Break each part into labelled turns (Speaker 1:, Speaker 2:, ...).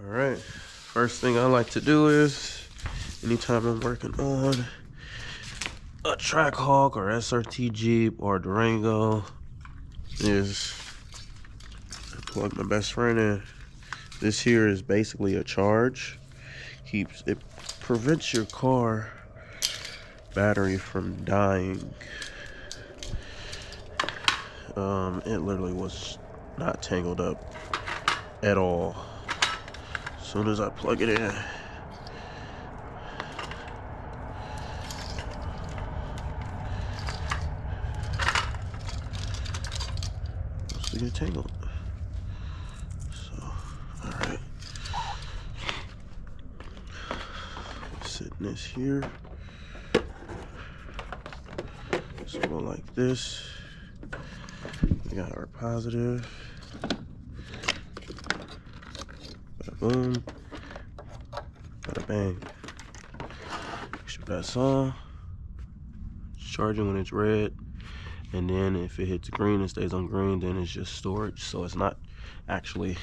Speaker 1: All right, first thing I like to do is, anytime I'm working on a Trackhawk or SRT Jeep or Durango, is I plug my best friend in. This here is basically a charge. It prevents your car battery from dying. It literally was not tangled up at all. As soon as I plug it in, it's to get tangled. So, all right, setting this here. So go like this. We got our positive. Bada boom. Bada bang. Make sure that's on. It's charging when it's red. And then if it hits green and stays on green, then it's just storage. So it's not actually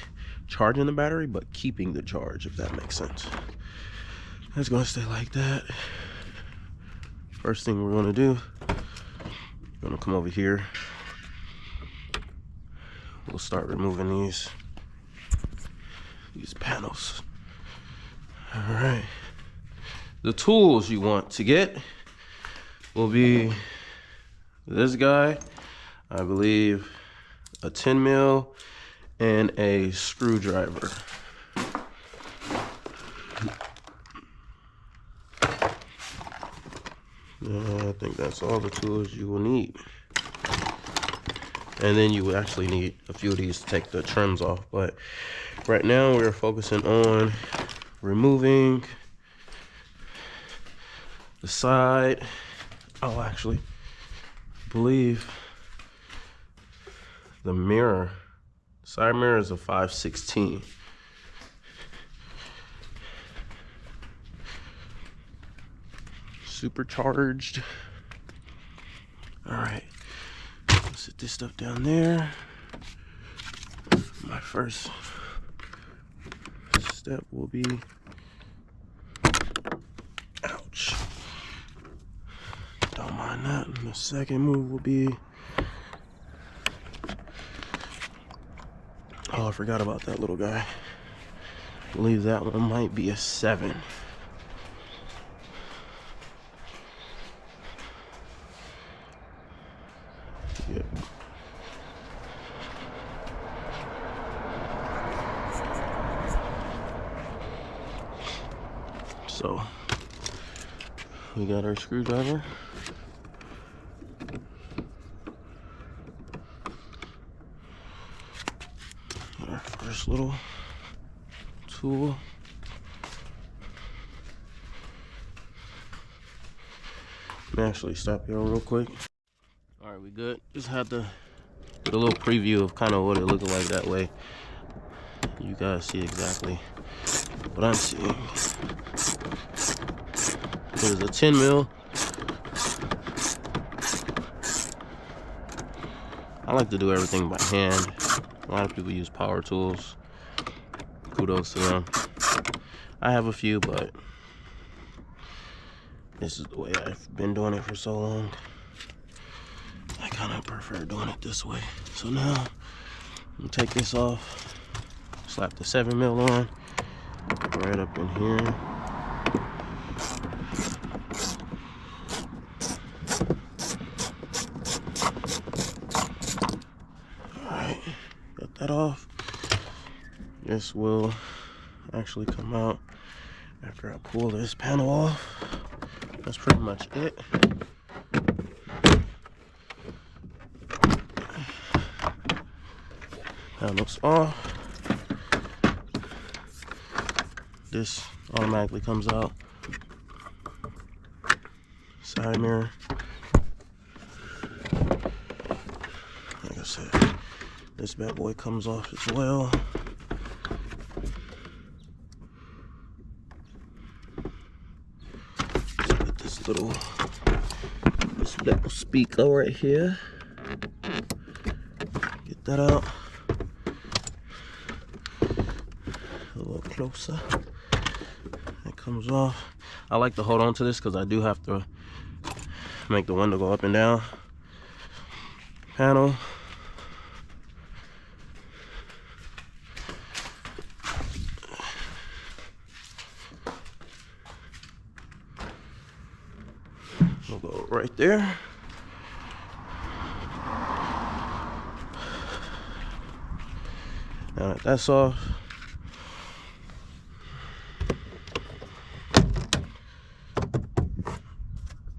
Speaker 1: charging the battery, but keeping the charge, if that makes sense. It's gonna stay like that. First thing we're gonna do, we're gonna come over here. We'll start removing these panels. All right. The tools you want to get will be this guy, I believe, a 10 mil and a screwdriver. I think that's all the tools you will need. And then you would actually need a few of these to take the trims off. But right now we're focusing on removing the side. Oh, actually, I believe the mirror. Side mirror is a 5/16. Supercharged. All right. Set this stuff down there. My first step will be, ouch, don't mind that. And the second move will be, oh, I forgot about that little guy. I believe that one might be a 7. Yep. So we got our screwdriver. Our first little tool. Let me actually stop here real quick. All right, we good. Just had to get a little preview of kind of what it looked like that way. You guys see exactly what I'm seeing. There's a 10 mil. I like to do everything by hand. A lot of people use power tools. Kudos to them. I have a few, but this is the way I've been doing it for so long. I kind of prefer doing it this way. So now I'm gonna take this off, slap the 7 mil on, right up in here. Alright, got that off. This will actually come out after I pull this panel off. That's pretty much it. Panels off. This automatically comes out. Side mirror. Like I said, this bad boy comes off as well. Let's get this little speaker right here. Get that out. a little closer. It comes off. I like to hold on to this because I do have to make the window go up and down. Panel. We'll go right there. Now that that's off,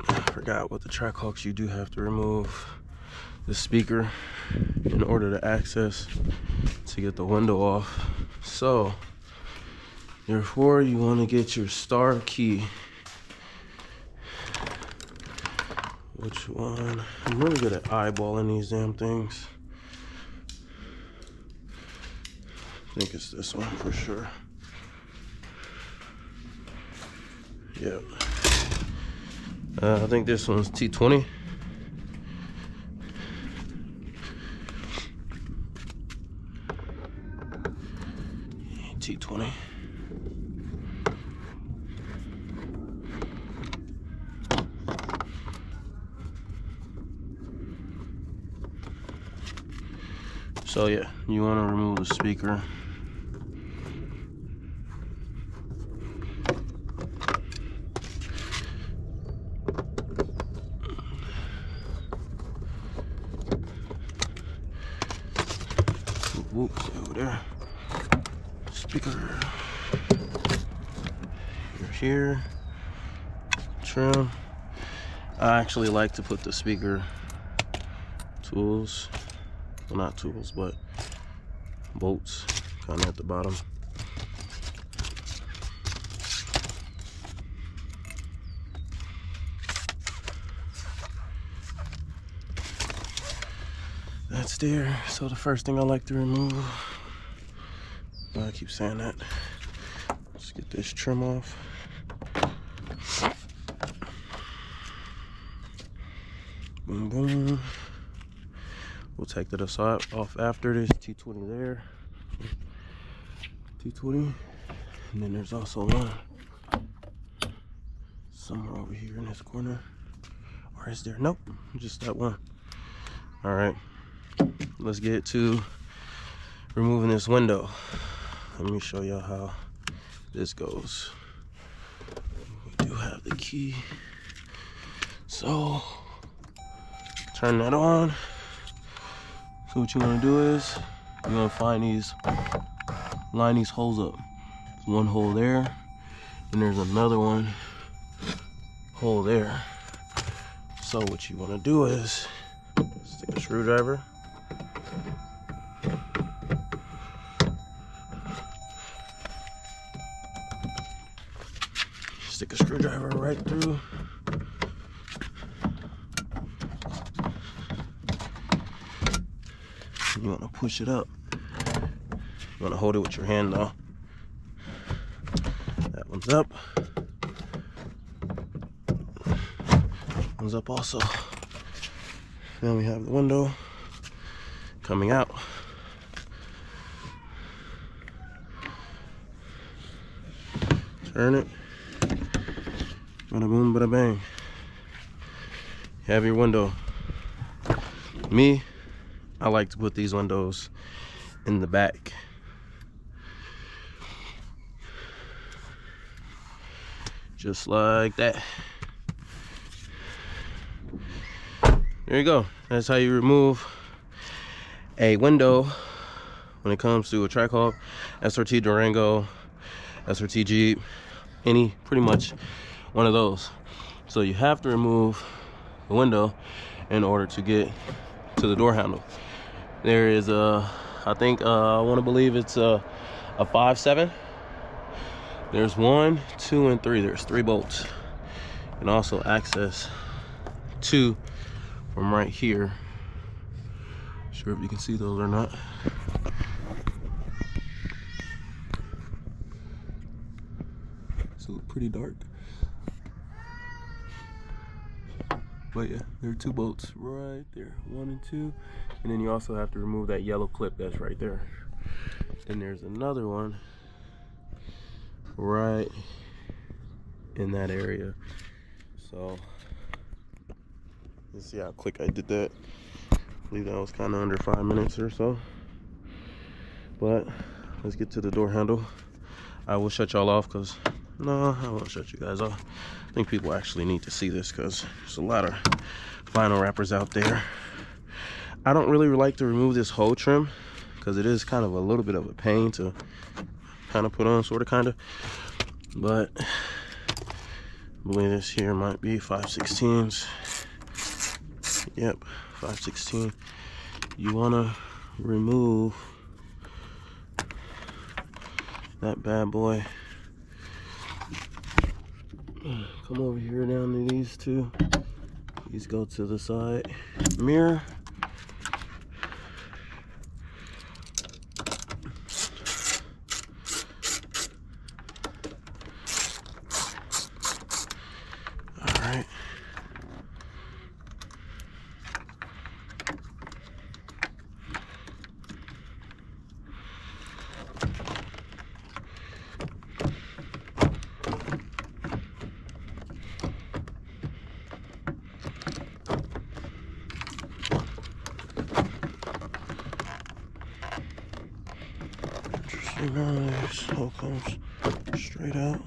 Speaker 1: I forgot with the Trackhawks you do have to remove the speaker in order to access to get the window off. So therefore you want to get your star key. Which one? I'm really good at eyeballing these damn things. I think it's this one for sure. Yeah. I think this one's T20. T20. So yeah, you want to remove the speaker. Whoops, over there. Speaker. You're here. Trim. I actually like to put the speaker tools, well, not tools, but bolts kind of at the bottom. That's there. So the first thing I like to remove, I keep saying that, let's get this trim off. Boom, boom. We'll take that aside off after this. T20 there. T20. And then there's also one somewhere over here in this corner. Or is there? Nope, just that one. All right, let's get to removing this window. Let me show y'all how this goes. We do have the key. So turn that on. So what you want to do is you're going to find these, line these holes up. There's one hole there, and there's another one hole there. So what you want to do is stick a screwdriver. Stick a screwdriver right through. You want to push it up. You want to hold it with your hand though. That one's up. That one's up also. Then we have the window coming out. Turn it. Bada boom, bada bang. You have your window. Me, I like to put these windows in the back. Just like that. There you go. That's how you remove a window when it comes to a Trackhawk, SRT Durango, SRT Jeep, pretty much one of those. So you have to remove the window in order to get to the door handle. There is a, I think, I want to believe it's a 5/7. There's 1, 2, and 3. There's 3 bolts. And also access 2 from right here. Sure if you can see those or not. So pretty dark. But yeah, there are 2 bolts right there, 1 and 2. And then you also have to remove that yellow clip that's right there. Then there's another one right in that area. So you see how quick I did that. I believe that was kind of under 5 minutes or so. But let's get to the door handle. I will shut y'all off because no, I won't shut you guys off. I think people actually need to see this because there's a lot of vinyl wrappers out there. I don't really like to remove this whole trim because it is kind of a little bit of a pain to kind of put on, kind of. But I believe this here might be 5/16. Yep, 5/16. You want to remove that bad boy. Come over here down to these two. These go to the side. Mirror. Alright. This all comes straight out.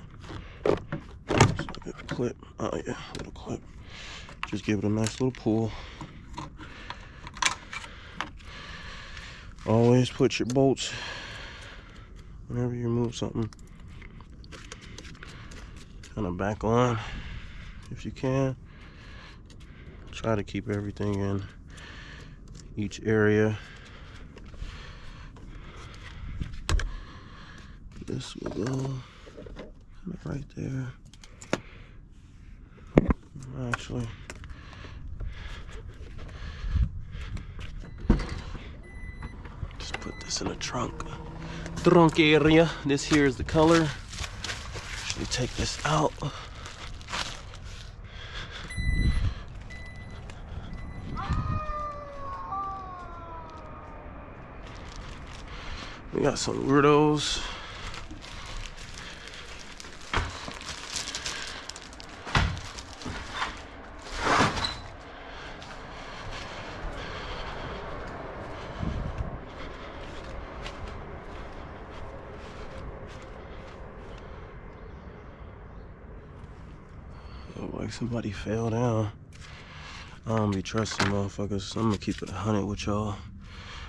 Speaker 1: It's like a clip. Oh yeah, little clip. Just give it a nice little pull. Always put your bolts whenever you remove something kind of back on if you can. Try to keep everything in each area. This will go kind of right there. Actually, just put this in the trunk area. This here is the color. Actually, take this out. We got some weirdos. Like somebody fell down. I don't be trusting motherfuckers, so I'm gonna keep it 100 with y'all.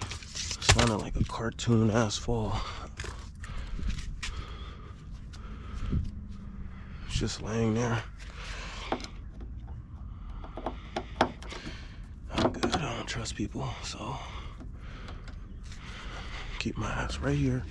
Speaker 1: It sounded like a cartoon ass fall. It's just laying there. I'm good. I don't trust people, so keep my ass right here.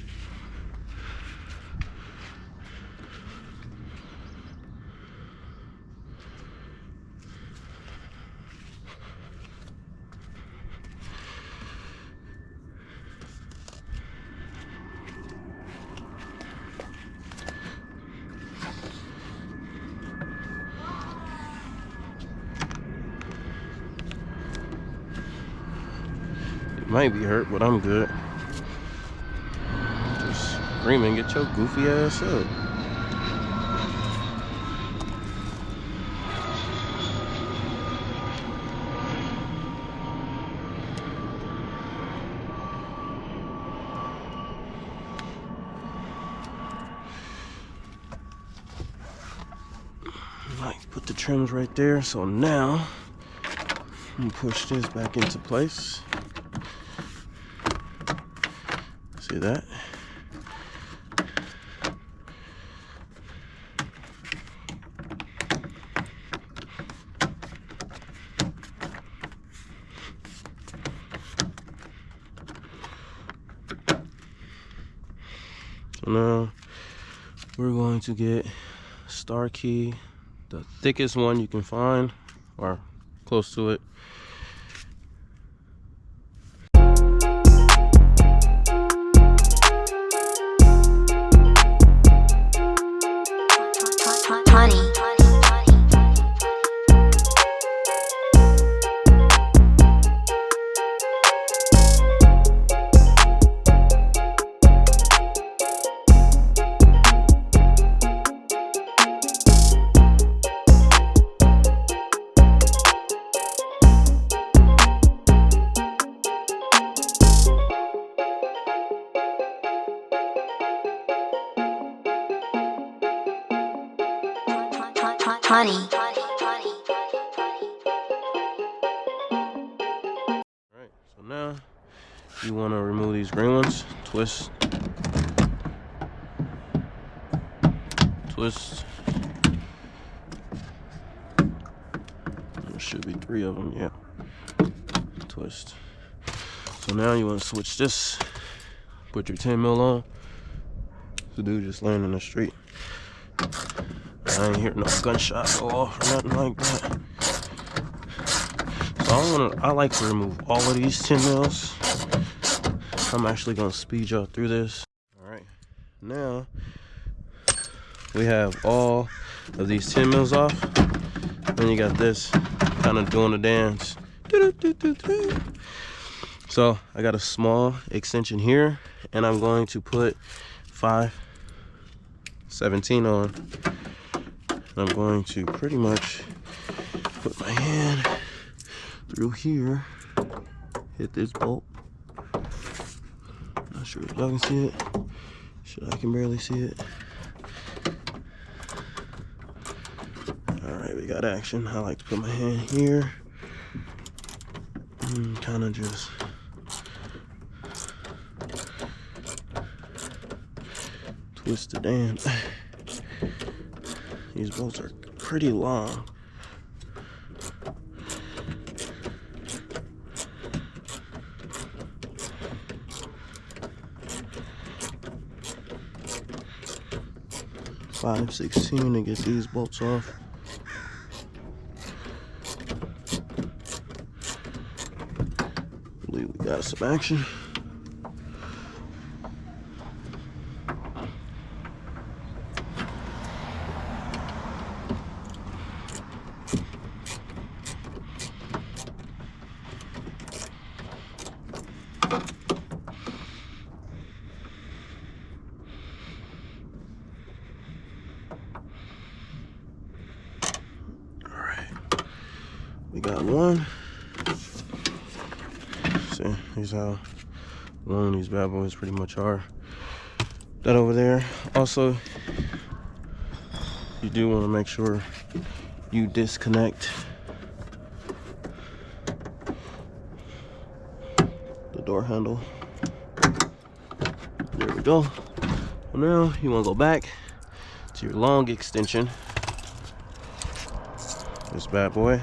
Speaker 1: Might be hurt, but I'm good. Just screaming, get your goofy ass up. Like, put the trims right there. So now I'm gonna push this back into place. See that? So now we're going to get star key, the thickest one you can find or close to it.
Speaker 2: Honey.
Speaker 1: Alright, so now you want to remove these green ones. Twist. Twist. There should be 3 of them, yeah. Twist. So now you want to switch this. Put your 10 mil on. The dude just laying in the street. I ain't hear no gunshot go off or nothing like that. So I like to remove all of these 10 mils. I'm actually gonna speed y'all through this. All right, now we have all of these 10 mils off. Then you got this kind of doing the dance. So I got a small extension here, and I'm going to put 5/17 on. And I'm going to pretty much put my hand through here, hit this bolt. Not sure if y'all can see it. Shit, I can barely see it. Alright, we got action. I like to put my hand here and kind of just twist the dance. These bolts are pretty long. $5.16 to get these bolts off. I believe we got some action. We got one. See, these how long these bad boys pretty much are. That over there. Also, you do want to make sure you disconnect the door handle. There we go. Well, now you want to go back to your long extension. This bad boy.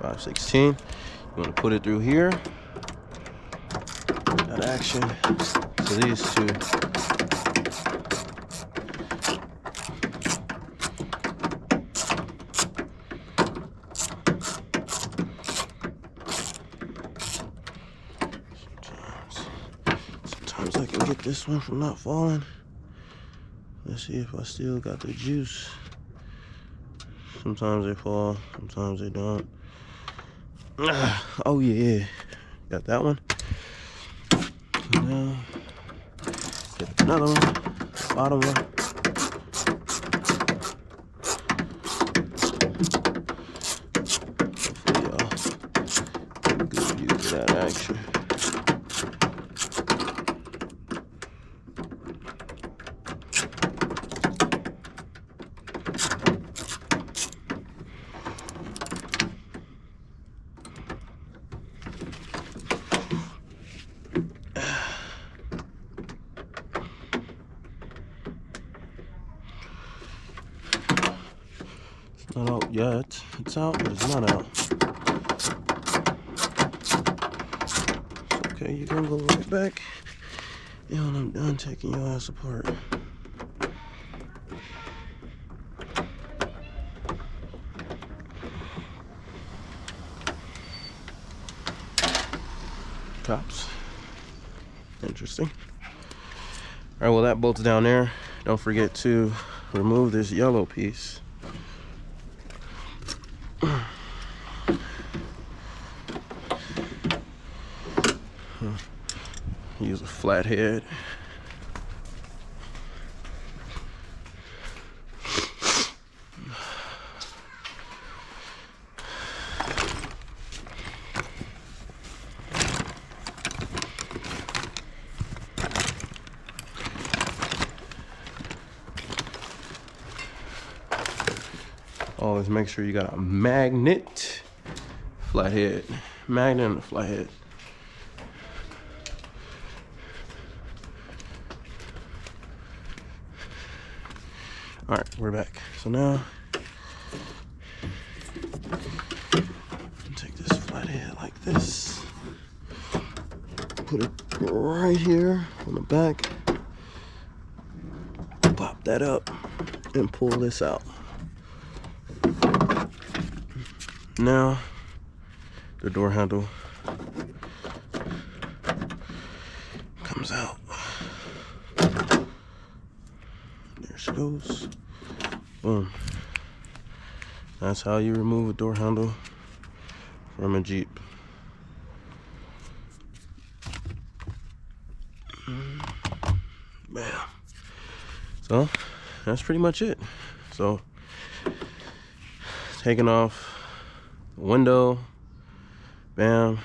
Speaker 1: 5/16. You want to put it through here. That action. So these two. Sometimes I can get this one from not falling. Let's see if I still got the juice. Sometimes they fall, sometimes they don't. Oh yeah, got that one. Now, get another one, bottom one. Hopefully y'all get a good view of that action. Not out yet. It's out, but it's not out. Okay, you're gonna go right back. Yeah, when I'm done taking your ass apart. Cops. Interesting. Alright, well that bolt's down there. Don't forget to remove this yellow piece. Use a flathead. always make sure you got a magnet, flathead, magnet and a flathead. All right, we're back. So now, take this flathead like this, put it right here on the back, pop that up, and pull this out. Now, the door handle comes out. There she goes. Boom. That's how you remove a door handle from a Jeep. Bam. So that's pretty much it. So taking off the window, bam,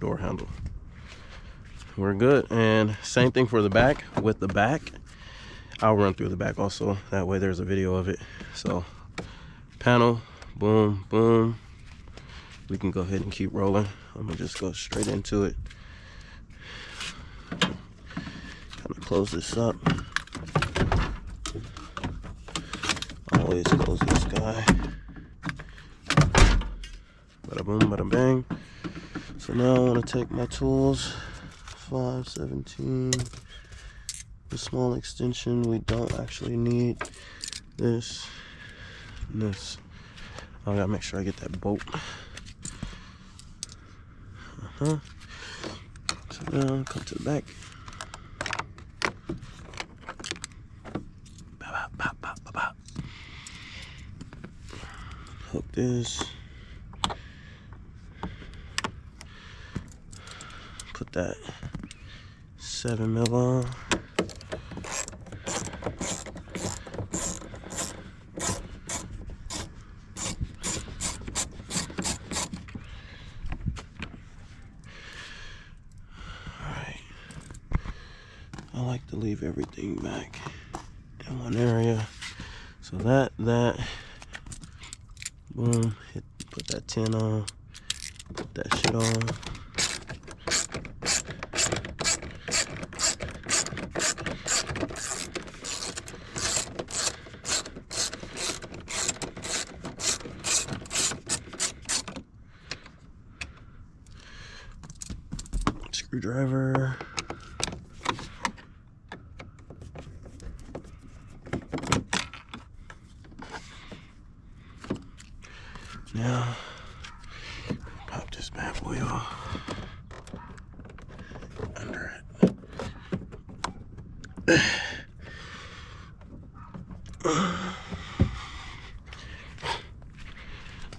Speaker 1: door handle. We're good. And same thing for the back. With the back, I'll run through the back also. That way there's a video of it. So panel, boom, boom. We can go ahead and keep rolling. I'm gonna just go straight into it. Kind of close this up. Always close this guy. Bada boom, bada bang. So now I want to take my tools. 517. The small extension, we don't actually need this and this. I gotta make sure I get that bolt. So now come to the back. Hook this. Put that 7mm on. I like to leave everything back in one area. So that, boom, put that 10 on, put that shit on. Screwdriver. Now, pop this bad boy off under it.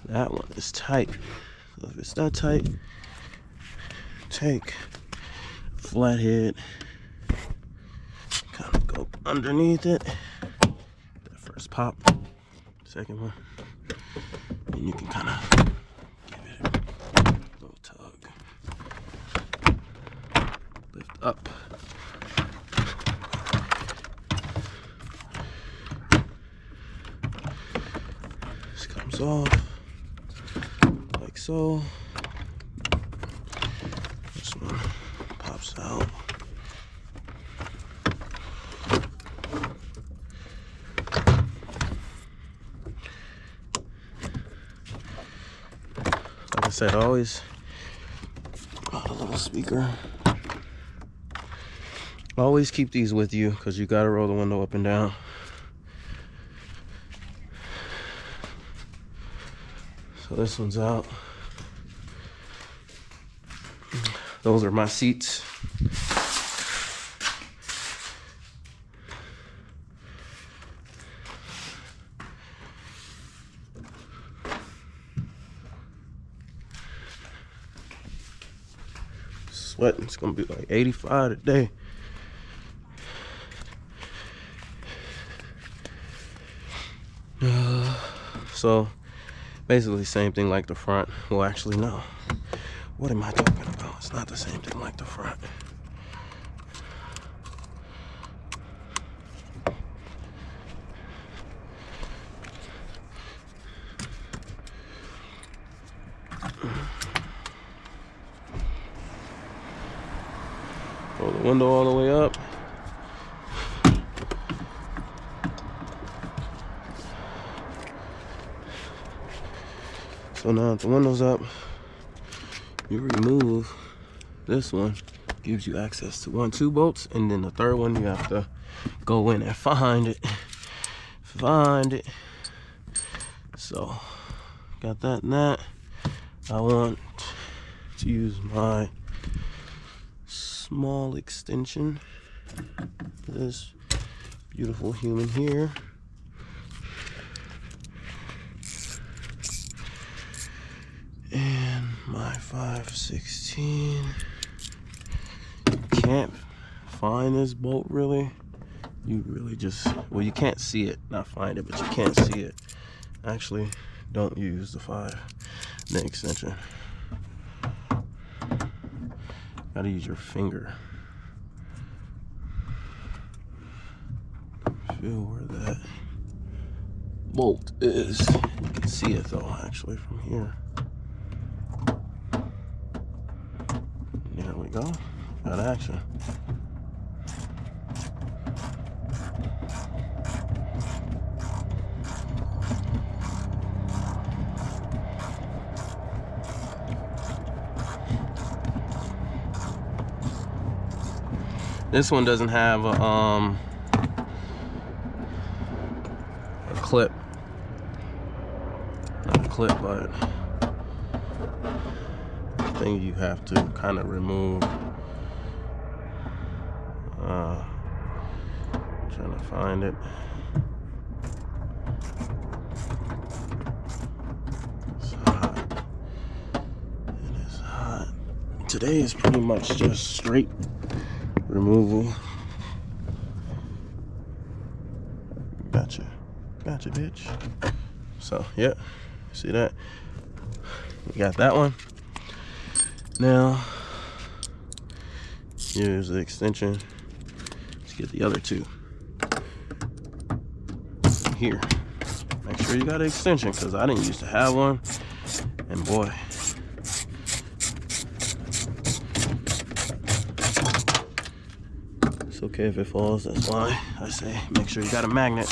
Speaker 1: That one is tight. So if it's not tight, take flathead, kind of go underneath it. That first pop, second one. And you can kind of give it a little tug. Lift up. This comes off like so. This one pops out. Like I said, always a little speaker. Always keep these with you because you got to roll the window up and down. So this one's out. Those are my seats. Sweating, it's gonna be like 85 today. So basically same thing like the front. Well, actually no. What am I talking about? It's not the same thing like the front. the window all the way up. So now that the window's up, you remove this one. Gives you access to 1, 2 bolts, and then the third one you have to go in and find it. So got that and that. I want to use my small extension for this beautiful human here. And my 5/16. Can't find this bolt really. You really just, well, you can't see it, not find it, but you can't see it. Actually, don't use the extension. Gotta use your finger. Feel where that bolt is. You can see it though, actually, from here. There we go. Got action. This one doesn't have a clip. Not a clip, but I think you have to kind of remove. Trying to find it. It's hot. It is hot. Today is pretty much just straight removal. Gotcha, bitch. So yeah, see that? We got that one. Now here's the extension. Let's get the other two. Here, make sure you got an extension, because I didn't used to have one, and boy, it's okay if it falls. That's why I say make sure you got a magnet.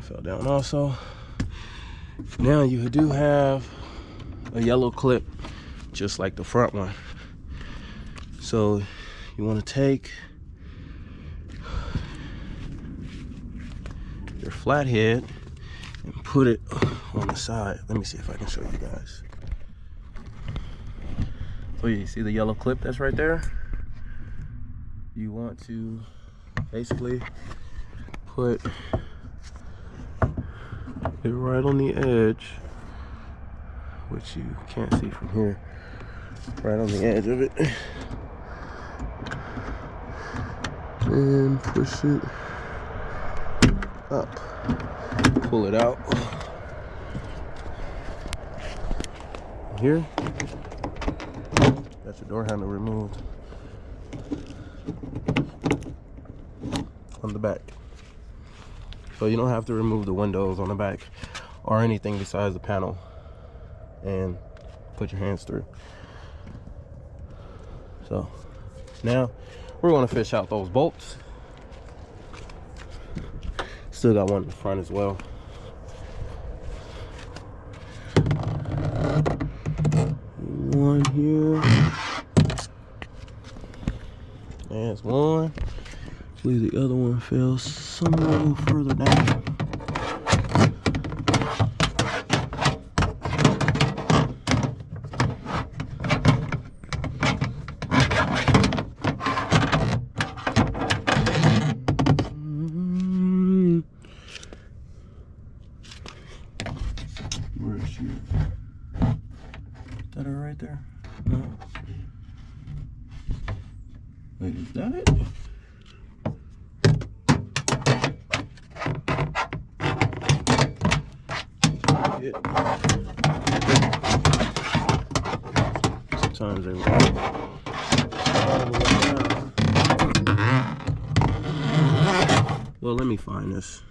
Speaker 1: Fell down also. Now you do have a yellow clip just like the front one. So you want to take your flathead and put it on the side. Let me see if I can show you guys. So you see the yellow clip that's right there? You want to basically put it right on the edge, which you can't see from here, right on the edge of it, and push it up, pull it out here. Got your door handle removed on the back. So you don't have to remove the windows on the back or anything besides the panel and put your hands through. So now we're going to fish out those bolts. Still got one in the front as well. One here. There's one. I believe the other one fell somewhere a little further down. Where is she? Is that her right there? No. Wait, is that it? sometimes they all the way down. Well, let me find this.